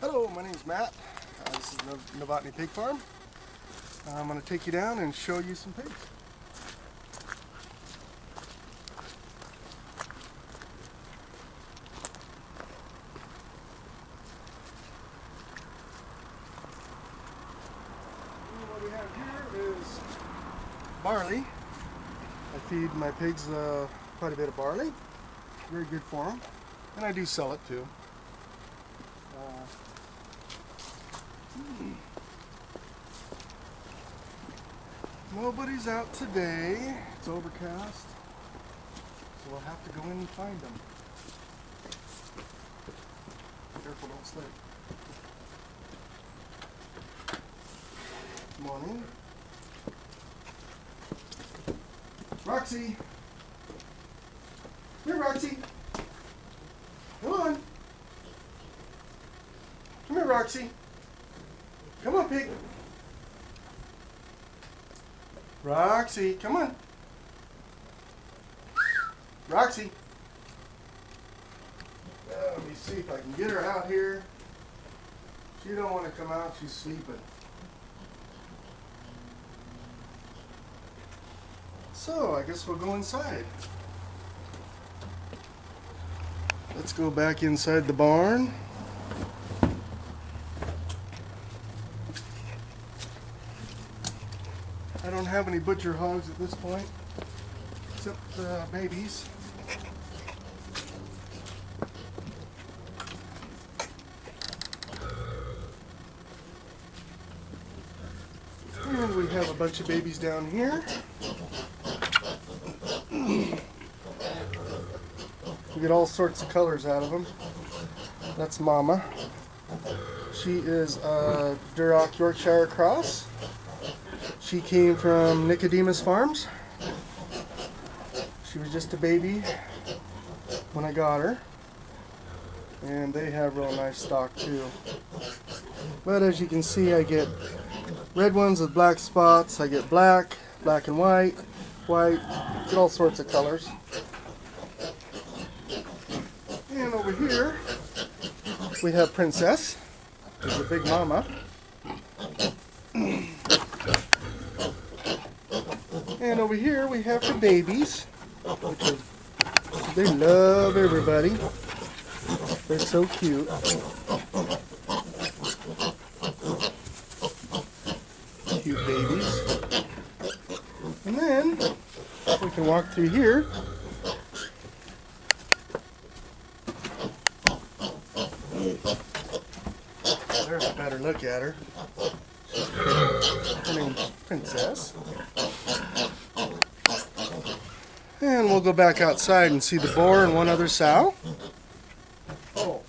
Hello, my name's Matt. This is Novotny Pig Farm. I'm going to take you down and show you some pigs. What we have here is barley. I feed my pigs quite a bit of barley. Very good for them. And I do sell it too. Nobody's out today. It's overcast. So we'll have to go in and find them. Careful, don't slip. Morning. Roxy! Here, Roxy! Come on! Come here, Roxy! Come on, pig! Roxy, come on! Roxy! Let me see if I can get her out here. She don't want to come out, she's sleeping. So, I guess we'll go inside. Let's go back inside the barn. I don't have any butcher hogs at this point, except babies. And we have a bunch of babies down here. We get all sorts of colors out of them. That's Mama. She is a Duroc Yorkshire cross. She came from Nicodemus Farms. She was just a baby when I got her. And they have real nice stock too. But as you can see, I get red ones with black spots. I get black, black and white, get all sorts of colors. And over here, we have Princess. She's a big mama. And over here, we have the babies, which are, they love everybody. They're so cute. Cute babies. And then, we can walk through here. There's a better look at her. Her name's Princess. And we'll go back outside and see the boar and one other sow. Oh,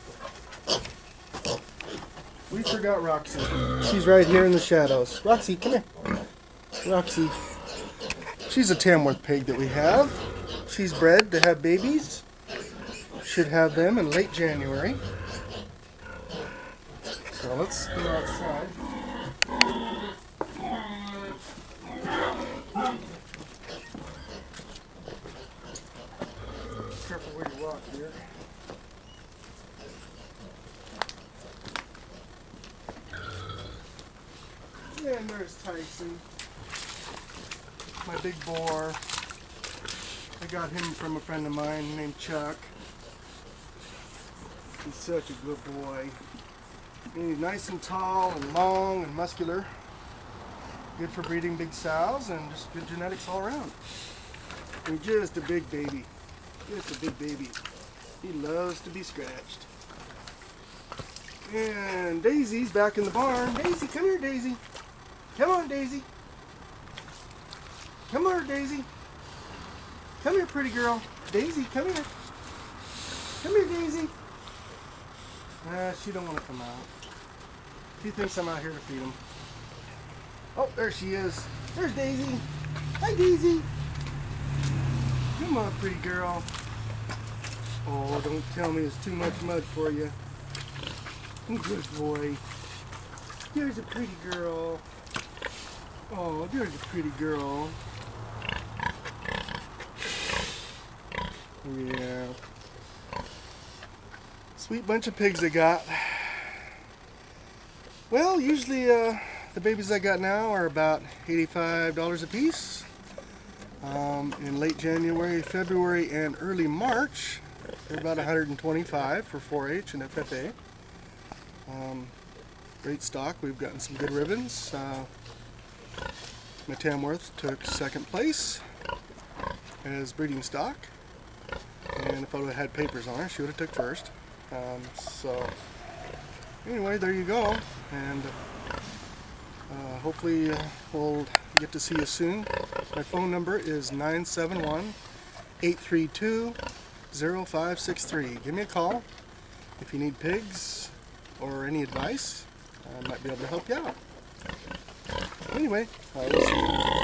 we forgot Roxy. She's right here in the shadows. Roxy, come here. Roxy. She's a Tamworth pig that we have. She's bred to have babies. Should have them in late January. So let's go outside. Careful where you walk here. And there's Tyson, my big boar. I got him from a friend of mine named Chuck. He's such a good boy. And he's nice and tall and long and muscular. Good for breeding big sows and just good genetics all around. And just a big baby. Just a big baby. He loves to be scratched. And Daisy's back in the barn. Daisy, come here, Daisy. Come on, Daisy. Come on, Daisy. Come here, pretty girl. Daisy, come here. Come here, Daisy. She don't want to come out. She thinks I'm out here to feed him. Oh, there she is. There's Daisy. Hi, Daisy. Come on, pretty girl. Oh, don't tell me it's too much mud for you. Good boy. There's a pretty girl. Oh, there's a pretty girl. Yeah. Sweet bunch of pigs I got. Well, usually the babies I got now are about $85 a piece. In late January, February, and early March, they're about $125 for 4-H and FFA. Great stock. We've gotten some good ribbons. My Tamworth took second place as breeding stock, and if I would have had papers on her, she would have took first. So anyway, there you go, and hopefully we'll get to see you soon. My phone number is 971-832-0563. Give me a call if you need pigs or any advice. I might be able to help you out. Anyway, we'll see you.